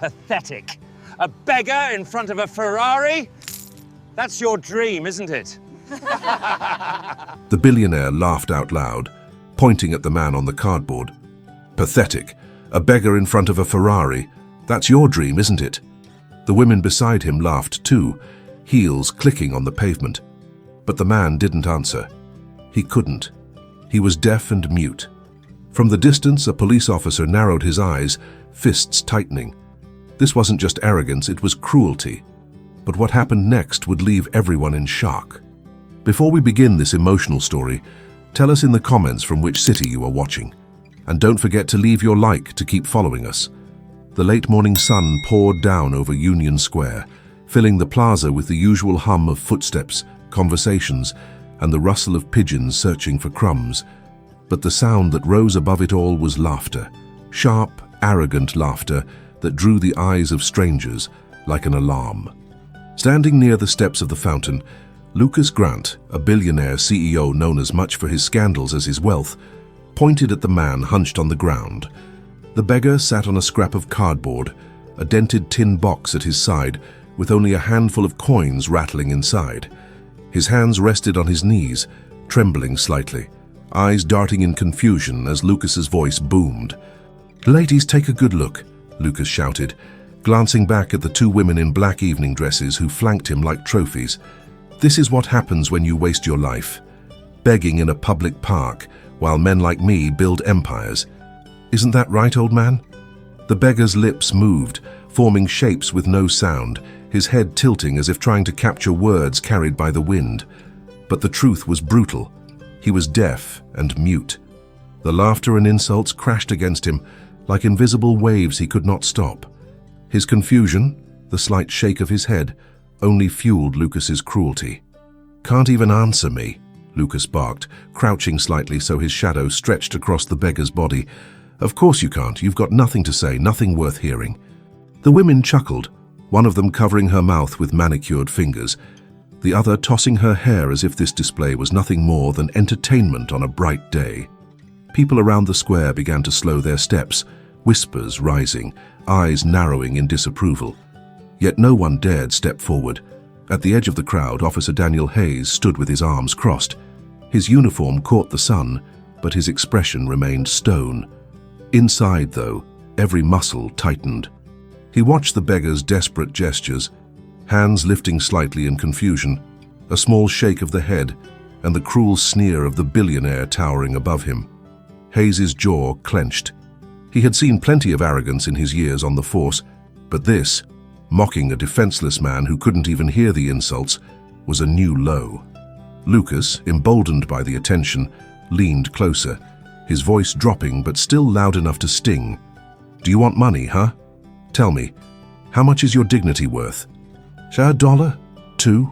pathetic. A beggar in front of a Ferrari? That's your dream, isn't it? The billionaire laughed out loud, pointing at the man on the cardboard. Pathetic. A beggar in front of a Ferrari. That's your dream, isn't it? The women beside him laughed too, heels clicking on the pavement. But the man didn't answer. He couldn't. He was deaf and mute. From the distance, a police officer narrowed his eyes, fists tightening. This wasn't just arrogance, it was cruelty. But what happened next would leave everyone in shock. Before we begin this emotional story, tell us in the comments from which city you are watching. And don't forget to leave your like to keep following us. The late morning sun poured down over Union Square, filling the plaza with the usual hum of footsteps, conversations, and the rustle of pigeons searching for crumbs. But the sound that rose above it all was laughter, sharp, arrogant laughter that drew the eyes of strangers like an alarm. Standing near the steps of the fountain, Lucas Grant, a billionaire CEO known as much for his scandals as his wealth, pointed at the man hunched on the ground. The beggar sat on a scrap of cardboard, a dented tin box at his side, with only a handful of coins rattling inside. His hands rested on his knees, trembling slightly, eyes darting in confusion as Lucas's voice boomed. "Ladies, take a good look," Lucas shouted, glancing back at the two women in black evening dresses who flanked him like trophies. "This is what happens when you waste your life, begging in a public park, while men like me build empires. Isn't that right, old man?" The beggar's lips moved, forming shapes with no sound, his head tilting as if trying to capture words carried by the wind. But the truth was brutal. He was deaf and mute. The laughter and insults crashed against him like invisible waves he could not stop. His confusion, the slight shake of his head, only fueled Lucas's cruelty. "Can't even answer me," Lucas barked, crouching slightly so his shadow stretched across the beggar's body. "Of course you can't. You've got nothing to say, nothing worth hearing." The women chuckled, one of them covering her mouth with manicured fingers, the other tossing her hair as if this display was nothing more than entertainment on a bright day. People around the square began to slow their steps, whispers rising, eyes narrowing in disapproval. Yet no one dared step forward. At the edge of the crowd, Officer Daniel Hayes stood with his arms crossed. His uniform caught the sun, but his expression remained stone. Inside, though, every muscle tightened. He watched the beggar's desperate gestures, hands lifting slightly in confusion, a small shake of the head, and the cruel sneer of the billionaire towering above him. Hayes's jaw clenched. He had seen plenty of arrogance in his years on the force, but this, mocking a defenseless man who couldn't even hear the insults, was a new low. Lucas, emboldened by the attention, leaned closer, his voice dropping but still loud enough to sting. "Do you want money, huh? Tell me, how much is your dignity worth? $1? $2?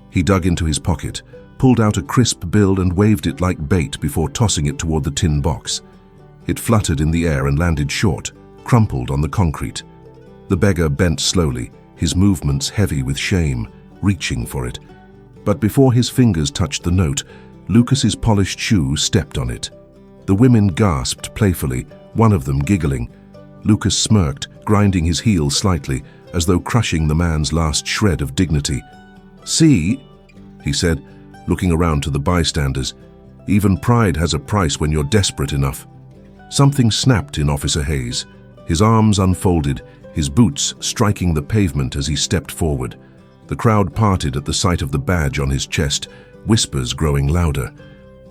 He dug into his pocket, pulled out a crisp bill and waved it like bait before tossing it toward the tin box. It fluttered in the air and landed short, crumpled on the concrete. The beggar bent slowly, his movements heavy with shame, reaching for it. But before his fingers touched the note, Lucas's polished shoe stepped on it. The women gasped playfully, one of them giggling. Lucas smirked, grinding his heels slightly, as though crushing the man's last shred of dignity. "See," he said, looking around to the bystanders, "even pride has a price when you're desperate enough." Something snapped in Officer Hayes. His arms unfolded, his boots striking the pavement as he stepped forward. The crowd parted at the sight of the badge on his chest, whispers growing louder.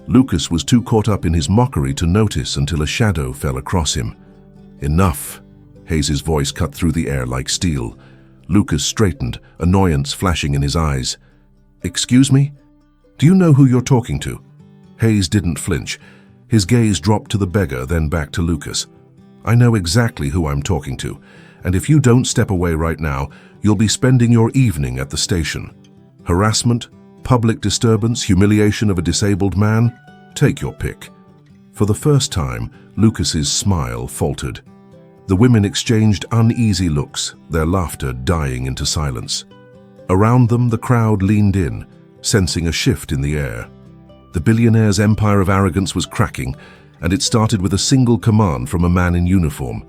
Lucas was too caught up in his mockery to notice until a shadow fell across him. "Enough," Hayes's voice cut through the air like steel. Lucas straightened, annoyance flashing in his eyes. "Excuse me? Do you know who you're talking to?" Hayes didn't flinch. His gaze dropped to the beggar, then back to Lucas. "I know exactly who I'm talking to, and if you don't step away right now, you'll be spending your evening at the station. Harassment, public disturbance, humiliation of a disabled man? Take your pick." For the first time, Lucas's smile faltered. The women exchanged uneasy looks, their laughter dying into silence. Around them, the crowd leaned in, sensing a shift in the air. The billionaire's empire of arrogance was cracking, and it started with a single command from a man in uniform.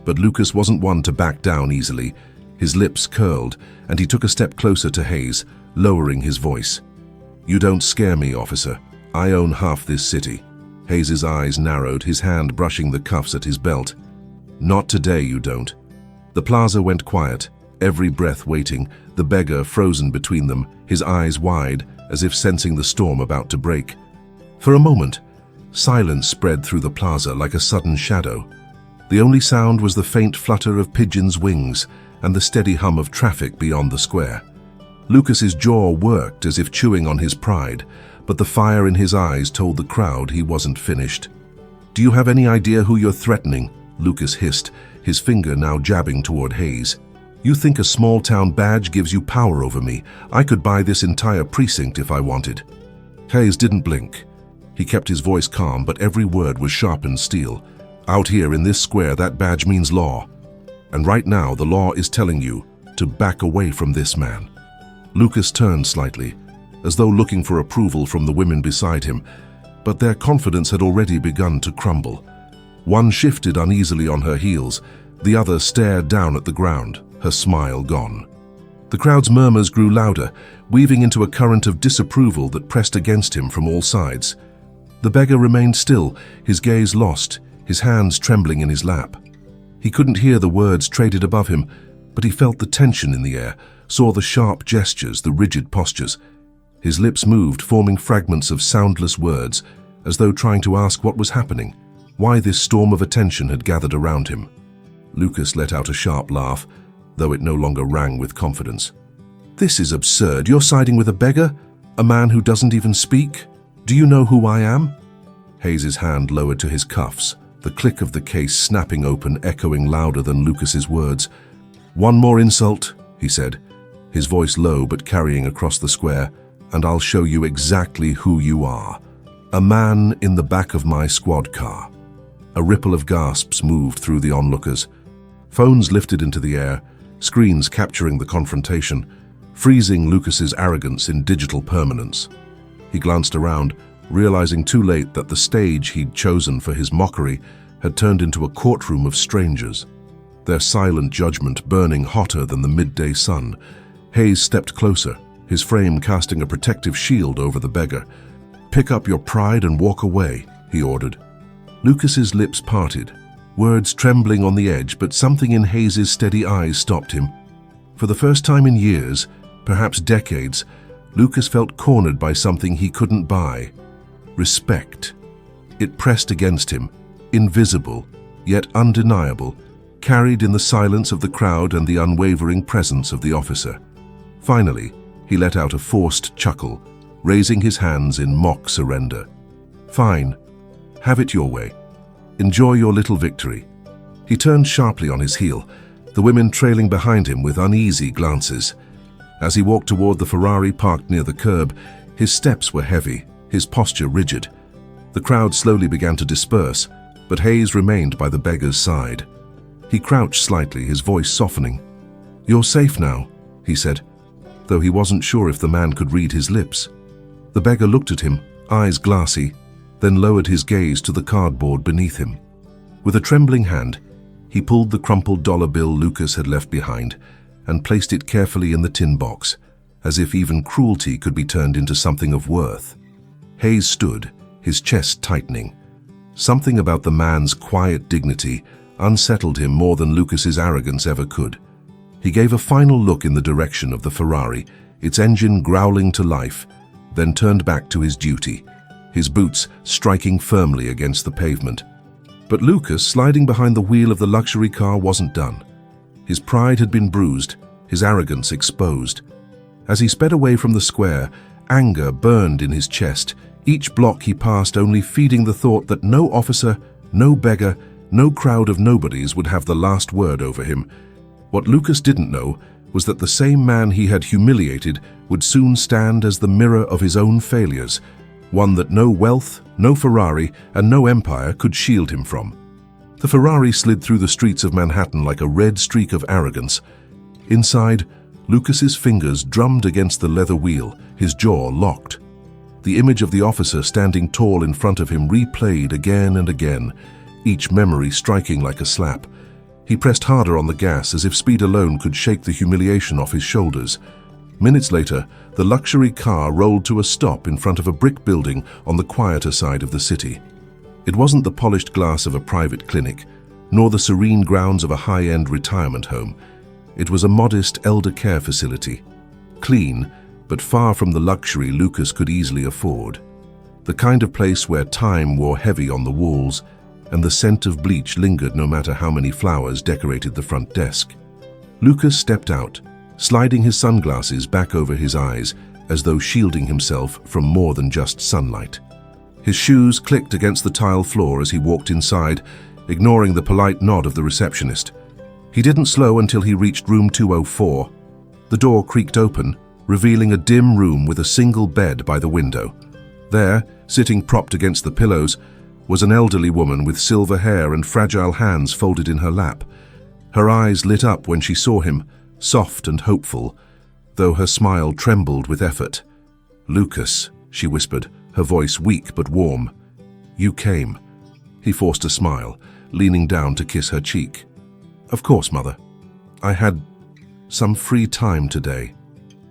But Lucas wasn't one to back down easily. His lips curled, and he took a step closer to Hayes, lowering his voice. "You don't scare me, officer. I own half this city." Hayes's eyes narrowed, his hand brushing the cuffs at his belt. "Not today, you don't." The plaza went quiet, every breath waiting, the beggar frozen between them, his eyes wide, as if sensing the storm about to break. For a moment, silence spread through the plaza like a sudden shadow. The only sound was the faint flutter of pigeons' wings and the steady hum of traffic beyond the square. Lucas's jaw worked as if chewing on his pride, but the fire in his eyes told the crowd he wasn't finished. "Do you have any idea who you're threatening?" Lucas hissed, his finger now jabbing toward Hayes. "You think a small-town badge gives you power over me? I could buy this entire precinct if I wanted." Hayes didn't blink. He kept his voice calm, but every word was sharpened steel. "Out here in this square, that badge means law. And right now, the law is telling you to back away from this man." Lucas turned slightly, as though looking for approval from the women beside him, but their confidence had already begun to crumble. One shifted uneasily on her heels, the other stared down at the ground, her smile gone. The crowd's murmurs grew louder, weaving into a current of disapproval that pressed against him from all sides. The beggar remained still, his gaze lost, his hands trembling in his lap. He couldn't hear the words traded above him, but he felt the tension in the air, saw the sharp gestures, the rigid postures. His lips moved, forming fragments of soundless words, as though trying to ask what was happening, why this storm of attention had gathered around him. Lucas let out a sharp laugh, though it no longer rang with confidence. "This is absurd. You're siding with a beggar? A man who doesn't even speak? Do you know who I am?" Hayes's hand lowered to his cuffs, the click of the case snapping open echoing louder than Lucas's words. "One more insult," he said, his voice low but carrying across the square, "and I'll show you exactly who you are. A man in the back of my squad car." A ripple of gasps moved through the onlookers. Phones lifted into the air, screens capturing the confrontation, freezing Lucas's arrogance in digital permanence. He glanced around, realizing too late that the stage he'd chosen for his mockery had turned into a courtroom of strangers, their silent judgment burning hotter than the midday sun. Hayes stepped closer, his frame casting a protective shield over the beggar. "Pick up your pride and walk away," he ordered. Lucas's lips parted, words trembling on the edge, but something in Hayes's steady eyes stopped him. For the first time in years, perhaps decades, Lucas felt cornered by something he couldn't buy. Respect. It pressed against him, invisible, yet undeniable, carried in the silence of the crowd and the unwavering presence of the officer. Finally, he let out a forced chuckle, raising his hands in mock surrender. "Fine. Have it your way. Enjoy your little victory." He turned sharply on his heel, the women trailing behind him with uneasy glances. As he walked toward the Ferrari parked near the curb, his steps were heavy, his posture rigid. The crowd slowly began to disperse, but Hayes remained by the beggar's side. He crouched slightly, his voice softening. "You're safe now," he said, though he wasn't sure if the man could read his lips. The beggar looked at him, eyes glassy, then lowered his gaze to the cardboard beneath him. With a trembling hand, he pulled the crumpled dollar bill Lucas had left behind and placed it carefully in the tin box, as if even cruelty could be turned into something of worth. Hayes stood, his chest tightening. Something about the man's quiet dignity unsettled him more than Lucas's arrogance ever could. He gave a final look in the direction of the Ferrari, its engine growling to life, then turned back to his duty, his boots striking firmly against the pavement. But Lucas, sliding behind the wheel of the luxury car, wasn't done. His pride had been bruised, his arrogance exposed. As he sped away from the square, anger burned in his chest, each block he passed only feeding the thought that no officer, no beggar, no crowd of nobodies would have the last word over him. What Lucas didn't know was that the same man he had humiliated would soon stand as the mirror of his own failures, one that no wealth, no Ferrari, and no empire could shield him from. The Ferrari slid through the streets of Manhattan like a red streak of arrogance. Inside, Lucas's fingers drummed against the leather wheel, his jaw locked. The image of the officer standing tall in front of him replayed again and again, each memory striking like a slap. He pressed harder on the gas as if speed alone could shake the humiliation off his shoulders. Minutes later, the luxury car rolled to a stop in front of a brick building on the quieter side of the city. It wasn't the polished glass of a private clinic, nor the serene grounds of a high-end retirement home. It was a modest elder care facility, clean, but far from the luxury Lucas could easily afford. The kind of place where time wore heavy on the walls and the scent of bleach lingered no matter how many flowers decorated the front desk. Lucas stepped out, sliding his sunglasses back over his eyes as though shielding himself from more than just sunlight. His shoes clicked against the tile floor as he walked inside, ignoring the polite nod of the receptionist. He didn't slow until he reached room 204. The door creaked open, revealing a dim room with a single bed by the window. There, sitting propped against the pillows, was an elderly woman with silver hair and fragile hands folded in her lap. Her eyes lit up when she saw him, soft and hopeful, though her smile trembled with effort. "Lucas," she whispered, her voice weak but warm. "You came." He forced a smile, leaning down to kiss her cheek. "Of course, Mother. I had some free time today."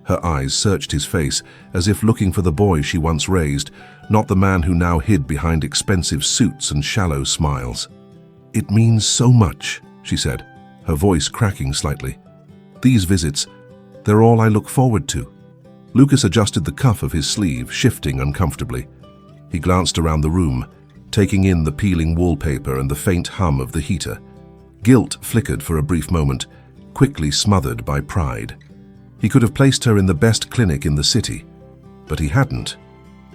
Her eyes searched his face as if looking for the boy she once raised, not the man who now hid behind expensive suits and shallow smiles. "It means so much," she said, her voice cracking slightly. "These visits, they're all I look forward to." Lucas adjusted the cuff of his sleeve, shifting uncomfortably. He glanced around the room, taking in the peeling wallpaper and the faint hum of the heater. Guilt flickered for a brief moment, quickly smothered by pride. He could have placed her in the best clinic in the city, but he hadn't.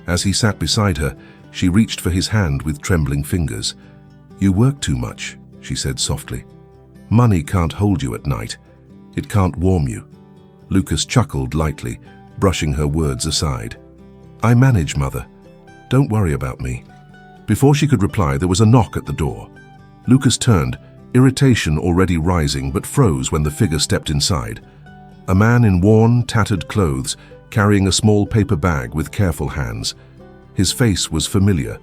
As he sat beside her, she reached for his hand with trembling fingers. "You work too much," she said softly. "Money can't hold you at night. It can't warm you." Lucas chuckled lightly, brushing her words aside. "I manage, Mother. Don't worry about me." Before she could reply, there was a knock at the door. Lucas turned, irritation already rising, but froze when the figure stepped inside. A man in worn, tattered clothes, carrying a small paper bag with careful hands. His face was familiar,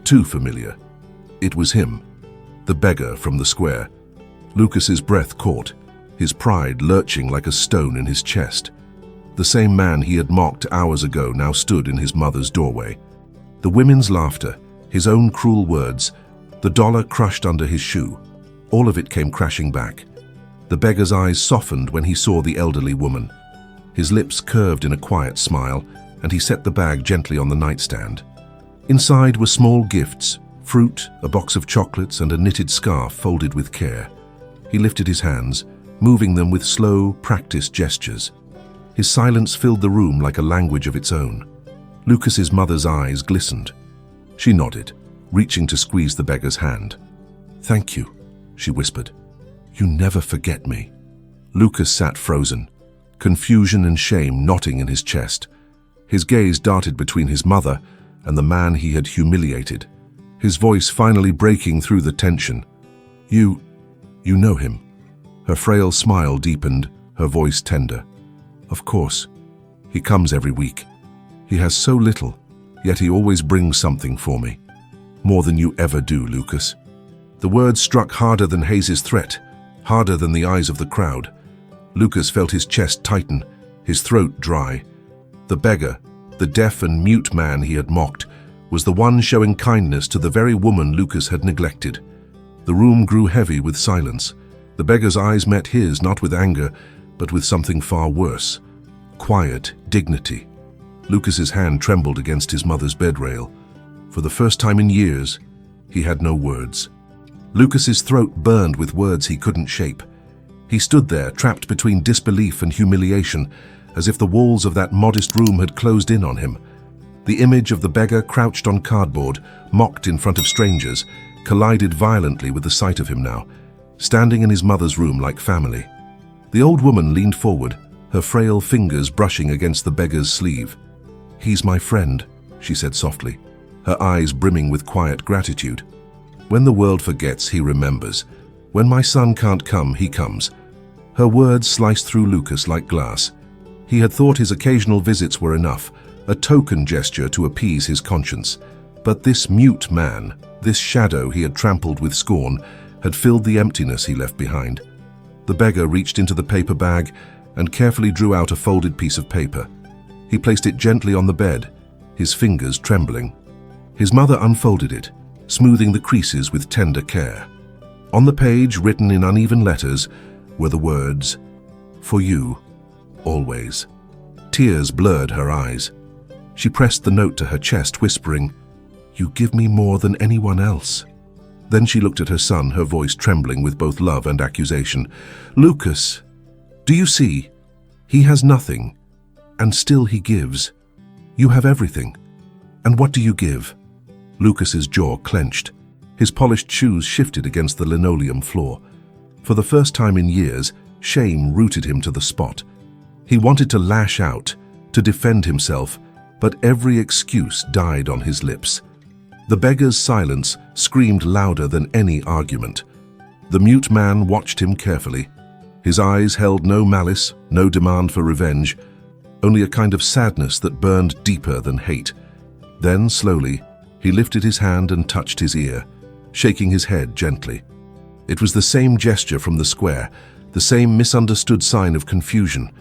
too familiar. It was him, the beggar from the square. Lucas's breath caught, his pride lurching like a stone in his chest. The same man he had mocked hours ago now stood in his mother's doorway. The women's laughter, his own cruel words, the dollar crushed under his shoe, all of it came crashing back. The beggar's eyes softened when he saw the elderly woman. His lips curved in a quiet smile, and he set the bag gently on the nightstand. Inside were small gifts, fruit, a box of chocolates, and a knitted scarf folded with care. He lifted his hands, moving them with slow, practiced gestures. His silence filled the room like a language of its own. Lucas's mother's eyes glistened. She nodded, reaching to squeeze the beggar's hand. "Thank you," she whispered. "You never forget me." Lucas sat frozen, confusion and shame knotting in his chest. His gaze darted between his mother and the man he had humiliated, his voice finally breaking through the tension. You know him." Her frail smile deepened, her voice tender. "Of course. He comes every week. He has so little, yet he always brings something for me. More than you ever do, Lucas." The words struck harder than Hayes's threat, harder than the eyes of the crowd. Lucas felt his chest tighten, his throat dry. The beggar, the deaf and mute man he had mocked, was the one showing kindness to the very woman Lucas had neglected. The room grew heavy with silence. The beggar's eyes met his, not with anger, but with something far worse. Quiet dignity. Lucas's hand trembled against his mother's bed rail. For the first time in years, he had no words. Lucas's throat burned with words he couldn't shape. He stood there, trapped between disbelief and humiliation, as if the walls of that modest room had closed in on him. The image of the beggar crouched on cardboard, mocked in front of strangers, collided violently with the sight of him now, standing in his mother's room like family. The old woman leaned forward, her frail fingers brushing against the beggar's sleeve. "He's my friend," she said softly, her eyes brimming with quiet gratitude. "When the world forgets, he remembers. When my son can't come, he comes." Her words sliced through Lucas like glass. He had thought his occasional visits were enough, a token gesture to appease his conscience. But this mute man, this shadow he had trampled with scorn, had filled the emptiness he left behind. The beggar reached into the paper bag and carefully drew out a folded piece of paper. He placed it gently on the bed, his fingers trembling. His mother unfolded it, smoothing the creases with tender care. On the page, written in uneven letters, were the words, "For you, always." Tears blurred her eyes. She pressed the note to her chest, whispering, "You give me more than anyone else." Then she looked at her son, her voice trembling with both love and accusation. "Lucas, do you see? He has nothing, and still he gives. You have everything, and what do you give?" Lucas's jaw clenched. His polished shoes shifted against the linoleum floor. For the first time in years, shame rooted him to the spot. He wanted to lash out, to defend himself, but every excuse died on his lips. The beggar's silence screamed louder than any argument. The mute man watched him carefully. His eyes held no malice, no demand for revenge, only a kind of sadness that burned deeper than hate. Then, slowly, he lifted his hand and touched his ear, shaking his head gently. It was the same gesture from the square, the same misunderstood sign of confusion,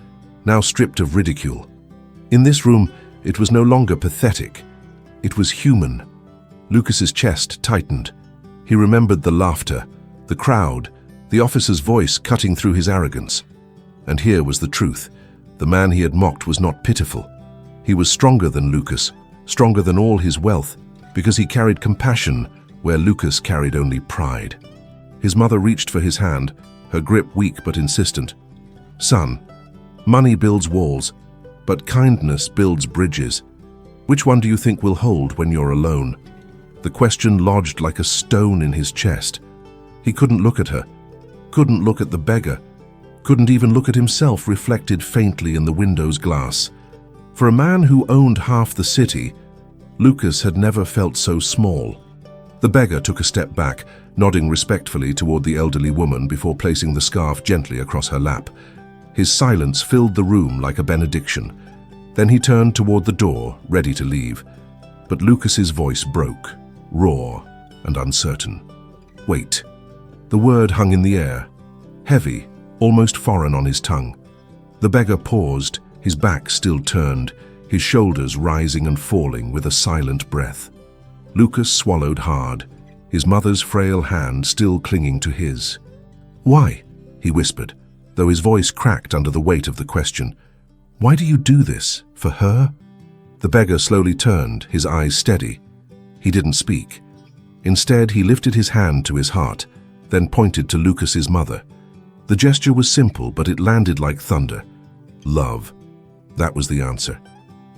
now stripped of ridicule. In this room, it was no longer pathetic. It was human. Lucas's chest tightened. He remembered the laughter, the crowd, the officer's voice cutting through his arrogance. And here was the truth. The man he had mocked was not pitiful. He was stronger than Lucas, stronger than all his wealth, because he carried compassion where Lucas carried only pride. His mother reached for his hand, her grip weak but insistent. "Son, money builds walls, but kindness builds bridges. Which one do you think will hold when you're alone?" The question lodged like a stone in his chest. He couldn't look at her, couldn't look at the beggar, couldn't even look at himself reflected faintly in the window's glass. For a man who owned half the city, Lucas had never felt so small. The beggar took a step back, nodding respectfully toward the elderly woman before placing the scarf gently across her lap. His silence filled the room like a benediction. Then he turned toward the door, ready to leave. But Lucas's voice broke, raw and uncertain. "Wait." The word hung in the air, heavy, almost foreign on his tongue. The beggar paused, his back still turned, his shoulders rising and falling with a silent breath. Lucas swallowed hard, his mother's frail hand still clinging to his. "Why?" he whispered, though his voice cracked under the weight of the question. "Why do you do this? For her?" The beggar slowly turned, his eyes steady. He didn't speak. Instead, he lifted his hand to his heart, then pointed to Lucas's mother. The gesture was simple, but it landed like thunder. Love. That was the answer.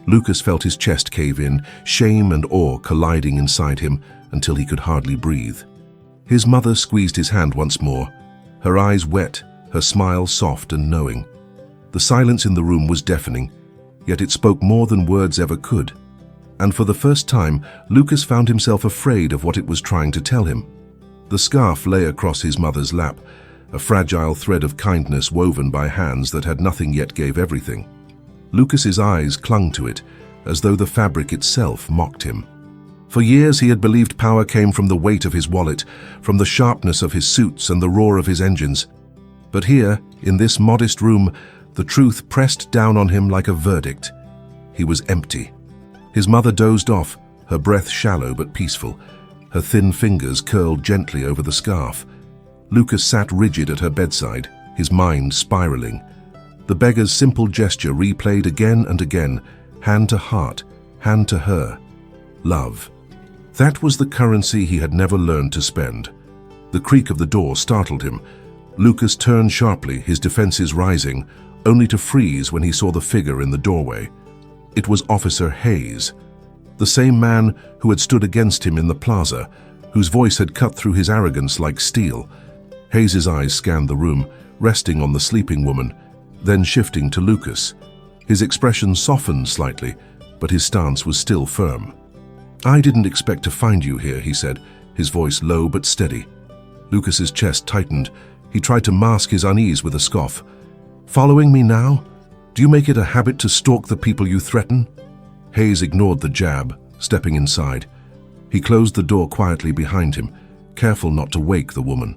Lucas felt his chest cave in, shame and awe colliding inside him until he could hardly breathe. His mother squeezed his hand once more, her eyes wet, her smile soft and knowing. The silence in the room was deafening, yet it spoke more than words ever could. And for the first time, Lucas found himself afraid of what it was trying to tell him. The scarf lay across his mother's lap, a fragile thread of kindness woven by hands that had nothing yet gave everything. Lucas's eyes clung to it, as though the fabric itself mocked him. For years he had believed power came from the weight of his wallet, from the sharpness of his suits and the roar of his engines. But here, in this modest room, the truth pressed down on him like a verdict. He was empty. His mother dozed off, her breath shallow but peaceful. Her thin fingers curled gently over the scarf. Lucas sat rigid at her bedside, his mind spiraling. The beggar's simple gesture replayed again and again, hand to heart, hand to her. Love. That was the currency he had never learned to spend. The creak of the door startled him. Lucas turned sharply, his defenses rising, only to freeze when he saw the figure in the doorway. It was Officer Hayes, the same man who had stood against him in the plaza, whose voice had cut through his arrogance like steel. Hayes's eyes scanned the room, resting on the sleeping woman, then shifting to Lucas. His expression softened slightly, but his stance was still firm. "I didn't expect to find you here," he said, his voice low but steady. Lucas's chest tightened. He tried to mask his unease with a scoff. "Following me now? Do you make it a habit to stalk the people you threaten?" Hayes ignored the jab, stepping inside. He closed the door quietly behind him, careful not to wake the woman.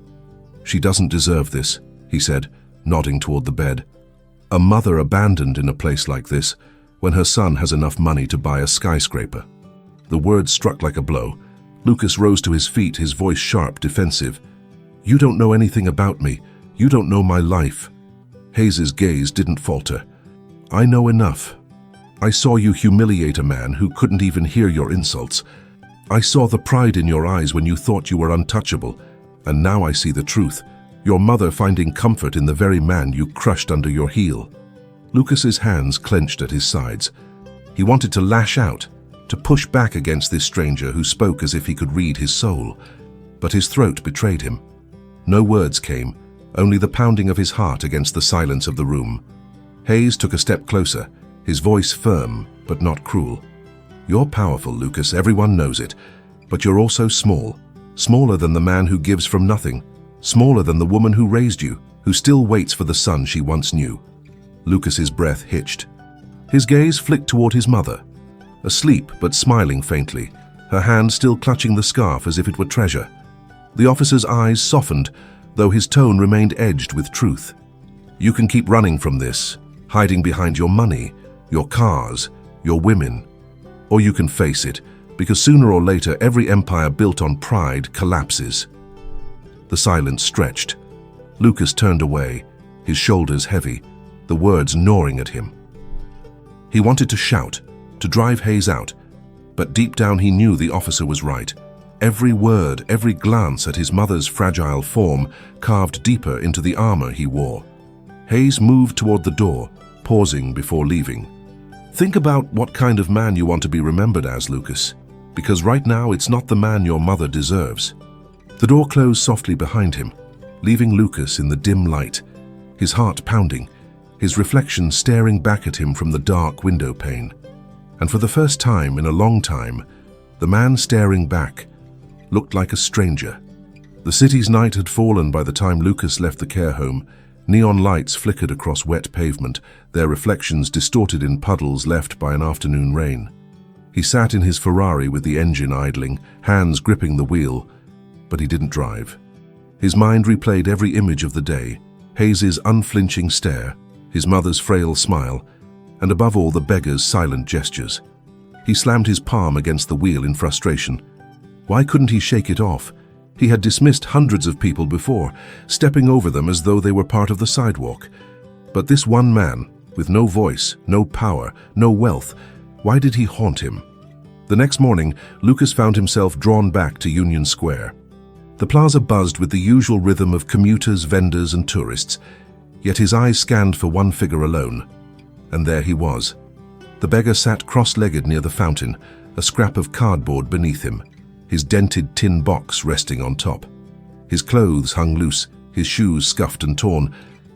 "She doesn't deserve this," he said, nodding toward the bed. "A mother abandoned in a place like this when her son has enough money to buy a skyscraper." The words struck like a blow. Lucas rose to his feet, his voice sharp, defensive. "You don't know anything about me. You don't know my life." Hayes's gaze didn't falter. "I know enough. I saw you humiliate a man who couldn't even hear your insults. I saw the pride in your eyes when you thought you were untouchable, and now I see the truth. Your mother finding comfort in the very man you crushed under your heel." Lucas's hands clenched at his sides. He wanted to lash out, to push back against this stranger who spoke as if he could read his soul. But his throat betrayed him. No words came, only the pounding of his heart against the silence of the room. Hayes took a step closer, his voice firm but not cruel. "You're powerful, Lucas, everyone knows it. But you're also small. Smaller than the man who gives from nothing. Smaller than the woman who raised you, who still waits for the son she once knew." Lucas's breath hitched. His gaze flicked toward his mother, asleep but smiling faintly, her hand still clutching the scarf as if it were treasure. The officer's eyes softened, though his tone remained edged with truth. "You can keep running from this, hiding behind your money, your cars, your women. Or you can face it, because sooner or later every empire built on pride collapses." The silence stretched. Lucas turned away, his shoulders heavy, the words gnawing at him. He wanted to shout, to drive Hayes out, but deep down he knew the officer was right. Every word, every glance at his mother's fragile form carved deeper into the armor he wore. Hayes moved toward the door, pausing before leaving. "Think about what kind of man you want to be remembered as, Lucas, because right now it's not the man your mother deserves." The door closed softly behind him, leaving Lucas in the dim light, his heart pounding, his reflection staring back at him from the dark window pane. And for the first time in a long time, the man staring back looked like a stranger. The city's night had fallen by the time Lucas left the care home. Neon lights flickered across wet pavement, their reflections distorted in puddles left by an afternoon rain. He sat in his Ferrari with the engine idling, hands gripping the wheel, but he didn't drive. His mind replayed every image of the day, Hayes's unflinching stare, his mother's frail smile, and above all the beggar's silent gestures. He slammed his palm against the wheel in frustration. Why couldn't he shake it off? He had dismissed hundreds of people before, stepping over them as though they were part of the sidewalk. But this one man, with no voice, no power, no wealth, why did he haunt him? The next morning, Lucas found himself drawn back to Union Square. The plaza buzzed with the usual rhythm of commuters, vendors, and tourists, yet his eyes scanned for one figure alone. And there he was. The beggar sat cross-legged near the fountain, a scrap of cardboard beneath him, his dented tin box resting on top. His clothes hung loose, his shoes scuffed and torn,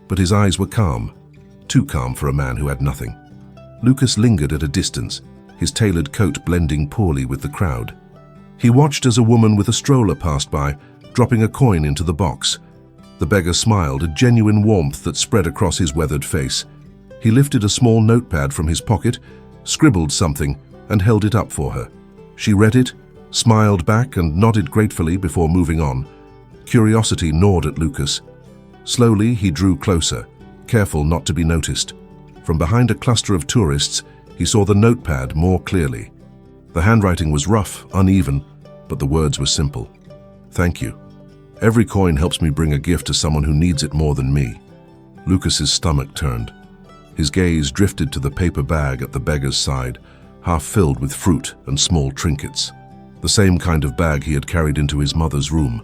but his eyes were calm, too calm for a man who had nothing. Lucas lingered at a distance, his tailored coat blending poorly with the crowd. He watched as a woman with a stroller passed by, dropping a coin into the box. The beggar smiled, a genuine warmth that spread across his weathered face. He lifted a small notepad from his pocket, scribbled something, and held it up for her. She read it, smiled back, and nodded gratefully before moving on. Curiosity gnawed at Lucas. Slowly, he drew closer, careful not to be noticed. From behind a cluster of tourists, he saw the notepad more clearly. The handwriting was rough, uneven, but the words were simple. "Thank you. Every coin helps me bring a gift to someone who needs it more than me." Lucas's stomach turned. His gaze drifted to the paper bag at the beggar's side, half filled with fruit and small trinkets. The same kind of bag he had carried into his mother's room.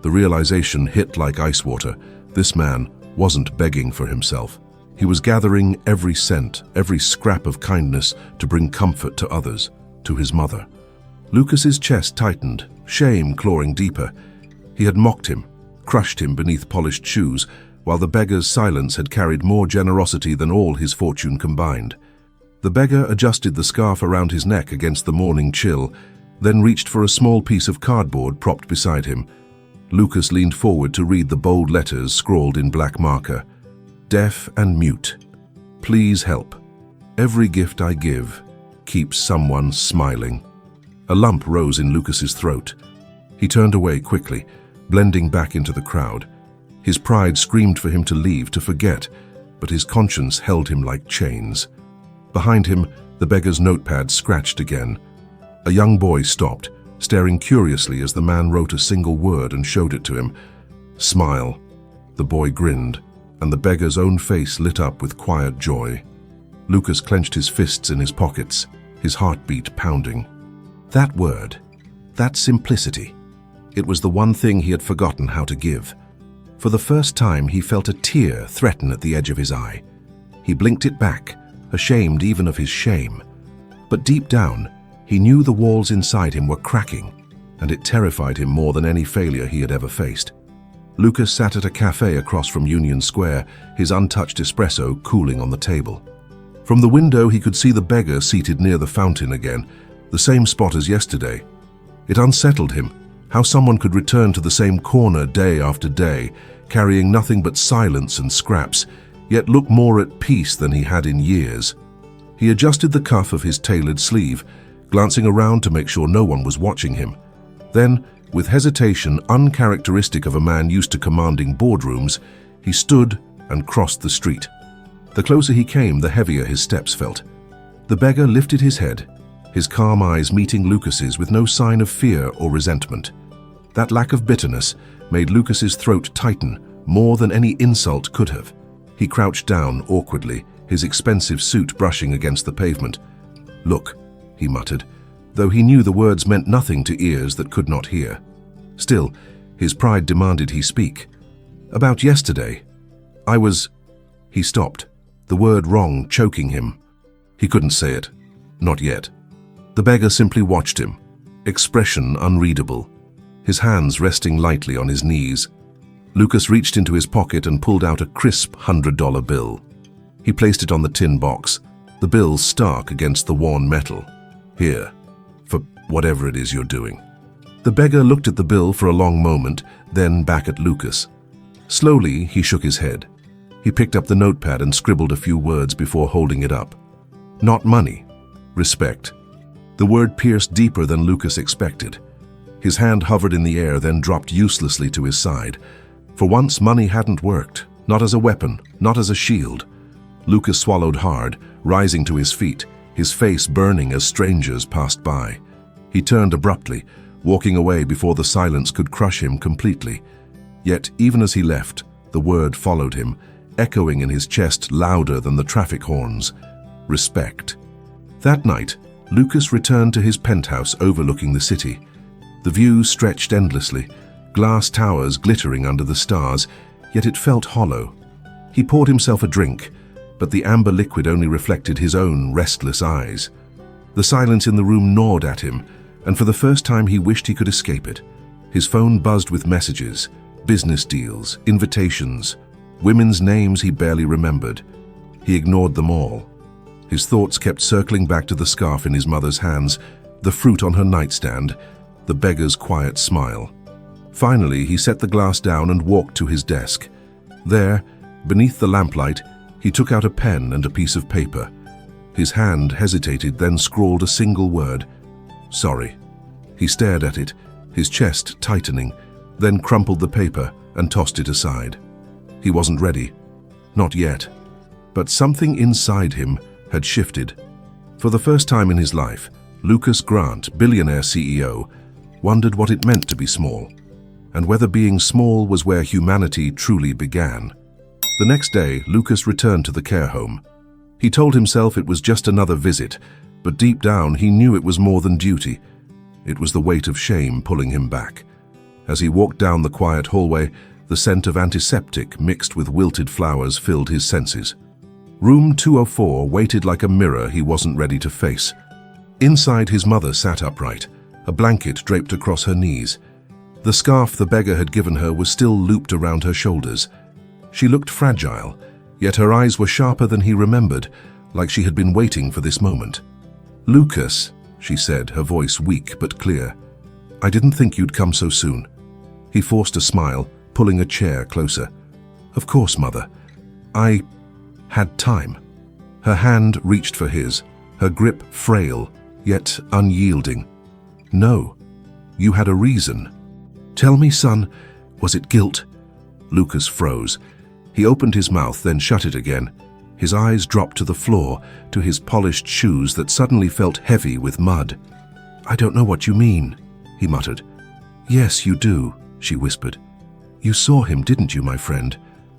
The realization hit like ice water. This man wasn't begging for himself. He was gathering every cent, every scrap of kindness to bring comfort to others, to his mother. Lucas's chest tightened, shame clawing deeper. He had mocked him, crushed him beneath polished shoes, while the beggar's silence had carried more generosity than all his fortune combined. The beggar adjusted the scarf around his neck against the morning chill, then reached for a small piece of cardboard propped beside him. Lucas leaned forward to read the bold letters scrawled in black marker. "Deaf and mute. Please help. Every gift I give keeps someone smiling." A lump rose in Lucas's throat. He turned away quickly, blending back into the crowd, His pride screamed for him to leave, to forget, but his conscience held him like chains. Behind him, the beggar's notepad scratched again. A young boy stopped, staring curiously as the man wrote a single word and showed it to him. "Smile." The boy grinned, and the beggar's own face lit up with quiet joy. Lucas clenched his fists in his pockets, his heartbeat pounding. That word, that simplicity, it was the one thing he had forgotten how to give. For the first time, he felt a tear threaten at the edge of his eye. He blinked it back, ashamed even of his shame. But deep down, he knew the walls inside him were cracking, and it terrified him more than any failure he had ever faced. Lucas sat at a cafe across from Union Square, his untouched espresso cooling on the table. From the window, he could see the beggar seated near the fountain again, the same spot as yesterday. It unsettled him, how someone could return to the same corner day after day, carrying nothing but silence and scraps, yet look more at peace than he had in years. He adjusted the cuff of his tailored sleeve, glancing around to make sure no one was watching him. Then, with hesitation uncharacteristic of a man used to commanding boardrooms, he stood and crossed the street. The closer he came, the heavier his steps felt. The beggar lifted his head, his calm eyes meeting Lucas's with no sign of fear or resentment. That lack of bitterness made Lucas's throat tighten more than any insult could have. He crouched down awkwardly, his expensive suit brushing against the pavement. "Look," he muttered, though he knew the words meant nothing to ears that could not hear. Still, his pride demanded he speak. "About yesterday, I was—" He stopped, the word wrong choking him. He couldn't say it. Not yet. The beggar simply watched him, expression unreadable, his hands resting lightly on his knees. Lucas reached into his pocket and pulled out a crisp $100 bill. He placed it on the tin box, the bill stark against the worn metal. "Here, for whatever it is you're doing." The beggar looked at the bill for a long moment, then back at Lucas. Slowly, he shook his head. He picked up the notepad and scribbled a few words before holding it up. Not money. Respect. The word pierced deeper than Lucas expected. His hand hovered in the air, then dropped uselessly to his side. For once, money hadn't worked, not as a weapon, not as a shield. Lucas swallowed hard, rising to his feet, his face burning as strangers passed by. He turned abruptly, walking away before the silence could crush him completely. Yet, even as he left, the word followed him, echoing in his chest louder than the traffic horns. Respect. That night, Lucas returned to his penthouse overlooking the city. The view stretched endlessly, glass towers glittering under the stars, yet it felt hollow. He poured himself a drink, but the amber liquid only reflected his own restless eyes. The silence in the room gnawed at him, and for the first time he wished he could escape it. His phone buzzed with messages, business deals, invitations, women's names he barely remembered. He ignored them all. His thoughts kept circling back to the scarf in his mother's hands, the fruit on her nightstand, the beggar's quiet smile. Finally, he set the glass down and walked to his desk. There, beneath the lamplight, he took out a pen and a piece of paper. His hand hesitated, then scrawled a single word. "Sorry." He stared at it, his chest tightening, then crumpled the paper and tossed it aside. He wasn't ready. Not yet. But something inside him had shifted. For the first time in his life, Lucas Grant, billionaire CEO, wondered what it meant to be small, and whether being small was where humanity truly began. The next day, Lucas returned to the care home. He told himself it was just another visit, but deep down he knew it was more than duty. It was the weight of shame pulling him back. As he walked down the quiet hallway, the scent of antiseptic mixed with wilted flowers filled his senses. Room 204 waited like a mirror he wasn't ready to face. Inside, his mother sat upright, a blanket draped across her knees. The scarf the beggar had given her was still looped around her shoulders. She looked fragile, yet her eyes were sharper than he remembered, like she had been waiting for this moment. "Lucas," she said, her voice weak but clear. "I didn't think you'd come so soon." He forced a smile, pulling a chair closer. "Of course, Mother. I had time." Her hand reached for his, her grip frail, yet unyielding. "No, you had a reason." "Tell me, son, was it guilt?" Lucas froze. He opened his mouth, then shut it again. His eyes dropped to the floor, to his polished shoes that suddenly felt heavy with mud. "I don't know what you mean," he muttered. "Yes, you do," she whispered. "You saw him, didn't you, my friend?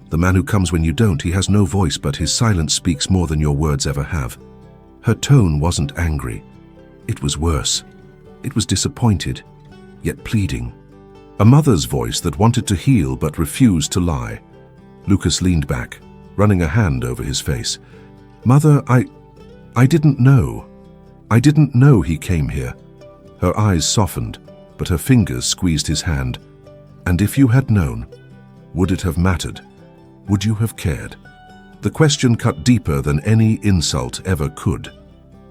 The man who comes when you don't, he has no voice, but his silence speaks more than your words ever have." Her tone wasn't angry. It was worse. It was disappointed, yet pleading. A mother's voice that wanted to heal but refused to lie. Lucas leaned back, running a hand over his face. "Mother, I didn't know. I didn't know he came here." Her eyes softened, but her fingers squeezed his hand. "And if you had known, would it have mattered? Would you have cared?" The question cut deeper than any insult ever could.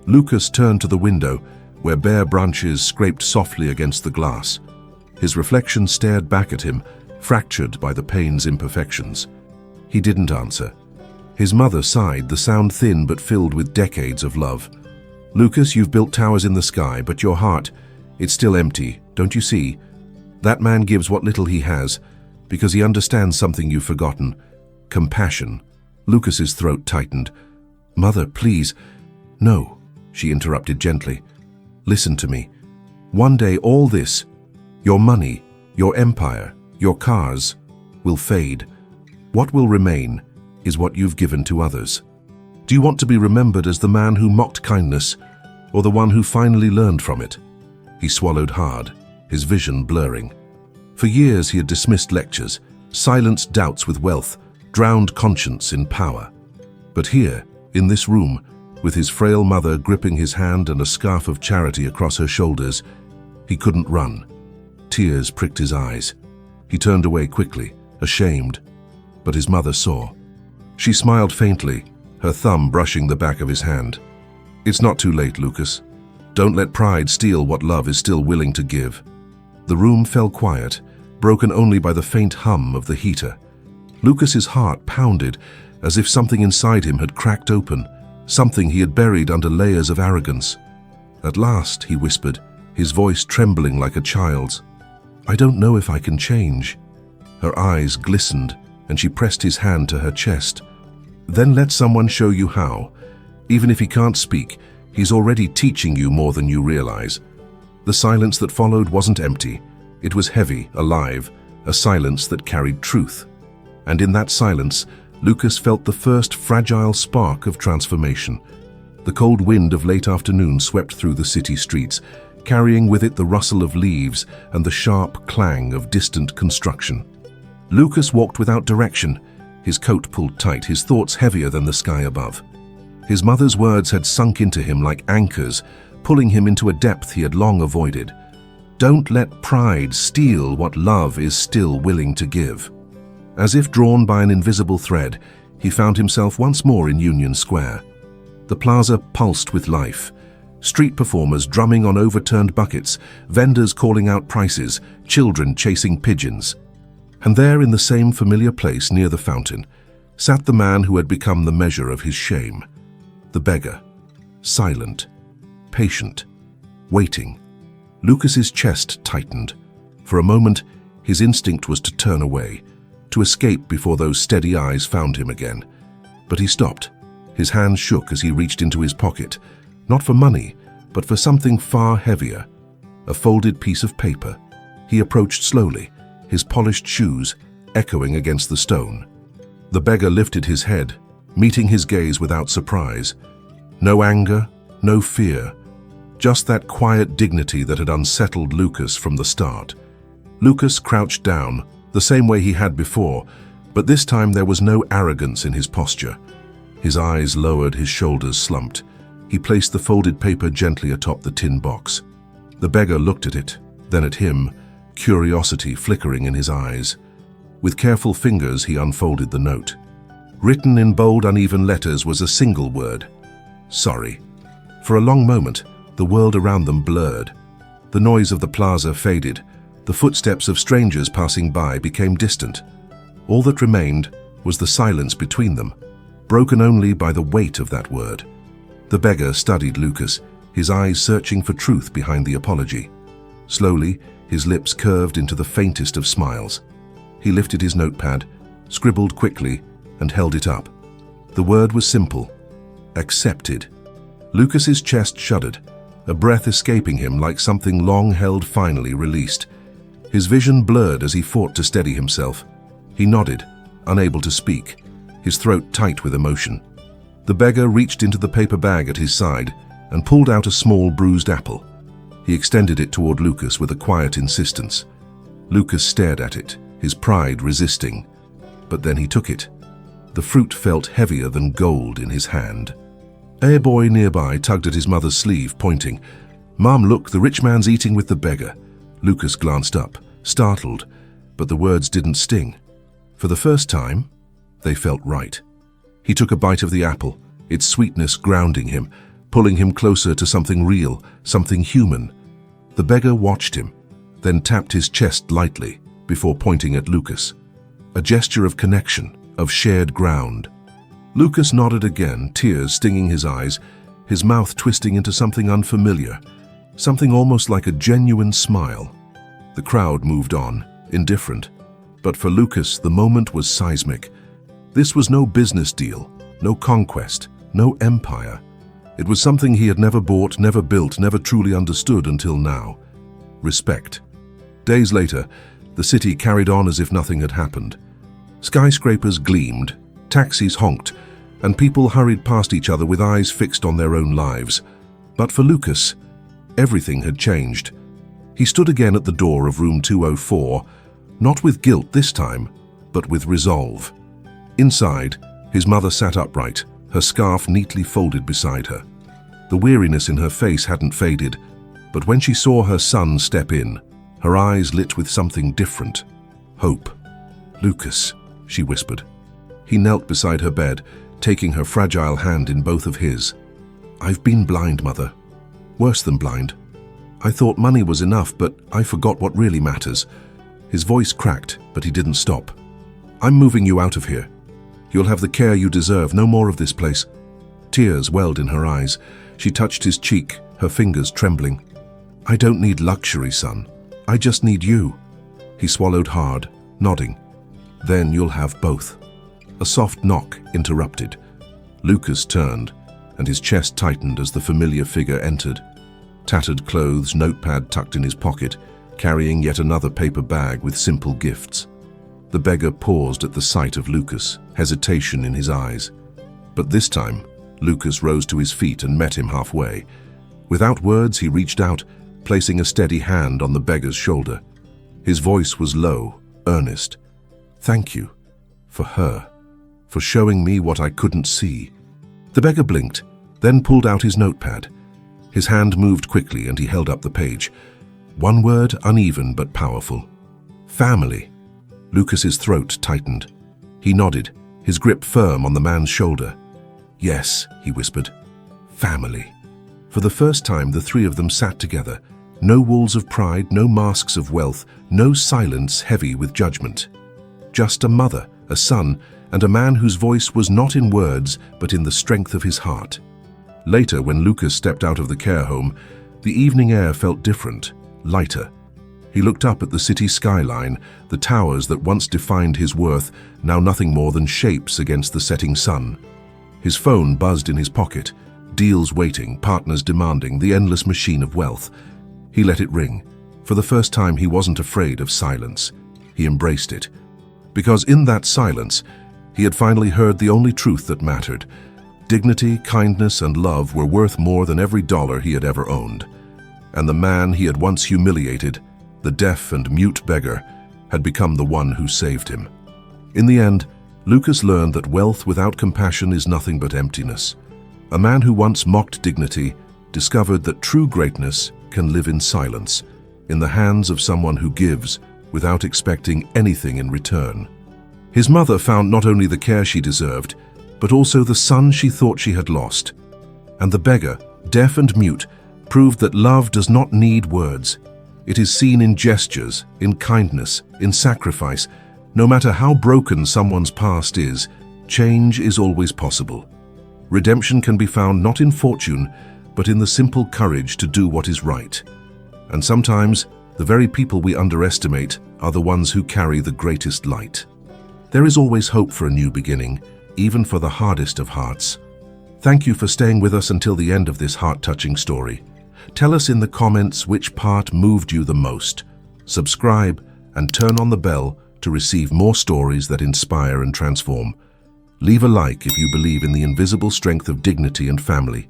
Lucas turned to the window, where bare branches scraped softly against the glass. His reflection stared back at him, fractured by the pain's imperfections. He didn't answer. His mother sighed, the sound thin but filled with decades of love. "Lucas, you've built towers in the sky, but your heart, it's still empty, don't you see? That man gives what little he has, because he understands something you've forgotten. Compassion." Lucas's throat tightened. "Mother, please." "No," she interrupted gently. "Listen to me. One day all this, your money, your empire, your cars, will fade. What will remain is what you've given to others. Do you want to be remembered as the man who mocked kindness, or the one who finally learned from it?" He swallowed hard, his vision blurring. For years he had dismissed lectures, silenced doubts with wealth, drowned conscience in power. But here, in this room, with his frail mother gripping his hand and a scarf of charity across her shoulders, he couldn't run. Tears pricked his eyes. He turned away quickly, ashamed, but his mother saw. She smiled faintly, her thumb brushing the back of his hand. "It's not too late, Lucas. Don't let pride steal what love is still willing to give." The room fell quiet, broken only by the faint hum of the heater. Lucas's heart pounded as if something inside him had cracked open, something he had buried under layers of arrogance. "At last," he whispered, his voice trembling like a child's. "I don't know if I can change." Her eyes glistened, and she pressed his hand to her chest. "Then let someone show you how. Even if he can't speak, he's already teaching you more than you realize." The silence that followed wasn't empty. It was heavy, alive, a silence that carried truth. And in that silence, Lucas felt the first fragile spark of transformation. The cold wind of late afternoon swept through the city streets, carrying with it the rustle of leaves and the sharp clang of distant construction. Lucas walked without direction, his coat pulled tight, his thoughts heavier than the sky above. His mother's words had sunk into him like anchors, pulling him into a depth he had long avoided. Don't let pride steal what love is still willing to give. As if drawn by an invisible thread, he found himself once more in Union Square. The plaza pulsed with life. Street performers drumming on overturned buckets, vendors calling out prices, children chasing pigeons. And there, in the same familiar place near the fountain, sat the man who had become the measure of his shame. The beggar, silent, patient, waiting. Lucas's chest tightened. For a moment, his instinct was to turn away, to escape before those steady eyes found him again. But he stopped. His hand shook as he reached into his pocket, not for money, but for something far heavier, a folded piece of paper. He approached slowly, his polished shoes echoing against the stone. The beggar lifted his head, meeting his gaze without surprise. No anger, no fear, just that quiet dignity that had unsettled Lucas from the start. Lucas crouched down, the same way he had before, but this time there was no arrogance in his posture. His eyes lowered, his shoulders slumped. He placed the folded paper gently atop the tin box. The beggar looked at it, then at him, curiosity flickering in his eyes. With careful fingers, he unfolded the note. Written in bold, uneven letters was a single word: sorry. For a long moment, the world around them blurred. The noise of the plaza faded. The footsteps of strangers passing by became distant. All that remained was the silence between them, broken only by the weight of that word. The beggar studied Lucas, his eyes searching for truth behind the apology. Slowly, his lips curved into the faintest of smiles. He lifted his notepad, scribbled quickly, and held it up. The word was simple: accepted. Lucas's chest shuddered, a breath escaping him like something long held finally released. His vision blurred as he fought to steady himself. He nodded, unable to speak, his throat tight with emotion. The beggar reached into the paper bag at his side and pulled out a small bruised apple. He extended it toward Lucas with a quiet insistence. Lucas stared at it, his pride resisting. But then he took it. The fruit felt heavier than gold in his hand. A boy nearby tugged at his mother's sleeve, pointing. "Mom, look, the rich man's eating with the beggar." Lucas glanced up, startled, but the words didn't sting. For the first time, they felt right. He took a bite of the apple, its sweetness grounding him, pulling him closer to something real, something human. The beggar watched him, then tapped his chest lightly before pointing at Lucas. A gesture of connection, of shared ground. Lucas nodded again, tears stinging his eyes, his mouth twisting into something unfamiliar, something almost like a genuine smile. The crowd moved on, indifferent. But for Lucas, the moment was seismic. This was no business deal, no conquest, no empire. It was something he had never bought, never built, never truly understood until now. Respect. Days later, the city carried on as if nothing had happened. Skyscrapers gleamed, taxis honked, and people hurried past each other with eyes fixed on their own lives. But for Lucas, everything had changed. He stood again at the door of room 204, not with guilt this time, but with resolve. Inside, his mother sat upright, her scarf neatly folded beside her. The weariness in her face hadn't faded, but when she saw her son step in, her eyes lit with something different. Hope. "Lucas," she whispered. He knelt beside her bed, taking her fragile hand in both of his. "I've been blind, Mother. Worse than blind. I thought money was enough, but I forgot what really matters." His voice cracked, but he didn't stop. "I'm moving you out of here. You'll have the care you deserve, no more of this place." Tears welled in her eyes. She touched his cheek, her fingers trembling. "I don't need luxury, son. I just need you." He swallowed hard, nodding. "Then you'll have both." A soft knock interrupted. Lucas turned, and his chest tightened as the familiar figure entered. Tattered clothes, notepad tucked in his pocket, carrying yet another paper bag with simple gifts. The beggar paused at the sight of Lucas, hesitation in his eyes. But this time, Lucas rose to his feet and met him halfway. Without words, he reached out, placing a steady hand on the beggar's shoulder. His voice was low, earnest. "Thank you. For her. For showing me what I couldn't see." The beggar blinked, then pulled out his notepad. His hand moved quickly and he held up the page. One word, uneven but powerful. "Family." Lucas's throat tightened. He nodded, his grip firm on the man's shoulder. "Yes," he whispered. "Family." For the first time, the three of them sat together. No walls of pride, no masks of wealth, no silence heavy with judgment. Just a mother, a son, and a man whose voice was not in words, but in the strength of his heart. Later, when Lucas stepped out of the care home, the evening air felt different, lighter. He looked up at the city skyline, the towers that once defined his worth, now nothing more than shapes against the setting sun. His phone buzzed in his pocket, deals waiting, partners demanding, the endless machine of wealth. He let it ring. For the first time, he wasn't afraid of silence. He embraced it. Because in that silence, he had finally heard the only truth that mattered. Dignity, kindness, and love were worth more than every dollar he had ever owned. And the man he had once humiliated, the deaf and mute beggar, had become the one who saved him. In the end, Lucas learned that wealth without compassion is nothing but emptiness. A man who once mocked dignity discovered that true greatness can live in silence, in the hands of someone who gives without expecting anything in return. His mother found not only the care she deserved, but also the son she thought she had lost. And the beggar, deaf and mute, proved that love does not need words. It is seen in gestures, in kindness, in sacrifice. No matter how broken someone's past is, change is always possible. Redemption can be found not in fortune, but in the simple courage to do what is right. And sometimes, the very people we underestimate are the ones who carry the greatest light. There is always hope for a new beginning, even for the hardest of hearts. Thank you for staying with us until the end of this heart-touching story. Tell us in the comments which part moved you the most. Subscribe and turn on the bell to receive more stories that inspire and transform. Leave a like if you believe in the invisible strength of dignity and family.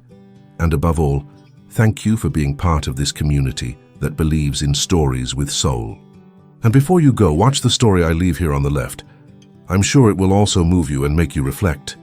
And above all, thank you for being part of this community that believes in stories with soul. And before you go, watch the story I leave here on the left. I'm sure it will also move you and make you reflect.